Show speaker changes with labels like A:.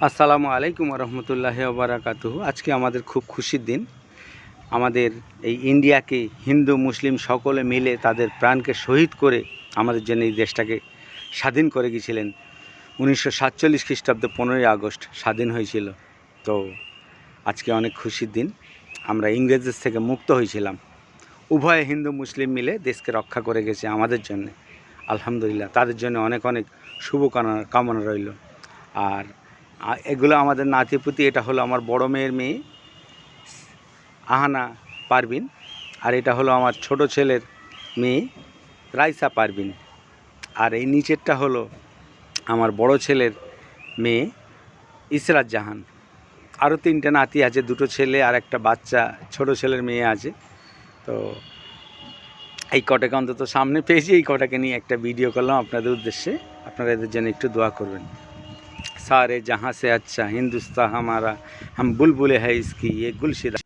A: আসসালামু আলাইকুম রহমতুল্লাহি ওয়া বারাকাতুহু। আজকে আমাদের খুব খুশির দিন। আমাদের এই ইন্ডিয়াকে হিন্দু মুসলিম সকলে মিলে তাদের প্রাণকে শহীদ করে আমাদের জন্য এই দেশটাকে স্বাধীন করে গিয়েছিলেন। 1947 খ্রিস্টাব্দে 15ই আগস্ট স্বাধীন হয়েছিল। তো আজকে অনেক খুশির দিন। আমরা ইংরেজদের থেকে মুক্ত হয়েছিলাম। উভয় হিন্দু মুসলিম মিলে দেশকে রক্ষা করে গেছে আমাদের জন্য। আলহামদুলিল্লাহ, তাদের জন্য অনেক অনেক কামনা রইল। আর এগুলো আমাদের নাতিপুতি। এটা হলো আমার বড় মেয়ের মেয়ে আহানা পারভিন, আর এটা হলো আমার ছোট ছেলের মেয়ে রাইসা পারভিন, আর এই নিচেরটা হলো আমার বড় ছেলের মেয়ে ইসরাত জাহান। আরও 3টে নাতি আছে, 2টো ছেলে আর একটা বাচ্চা ছোট ছেলের মেয়ে আছে। তো এই কটাকে অন্তত সামনে পেয়েছি, এই কটাকে নিয়ে একটা ভিডিও করলাম আপনাদের উদ্দেশ্যে। আপনারা এদের জন্য একটু দোয়া করবেন। सारे जहाँ से अच्छा हिंदुस्तान हमारा, हम बुलबुल है इसकी ये गुलशिदा।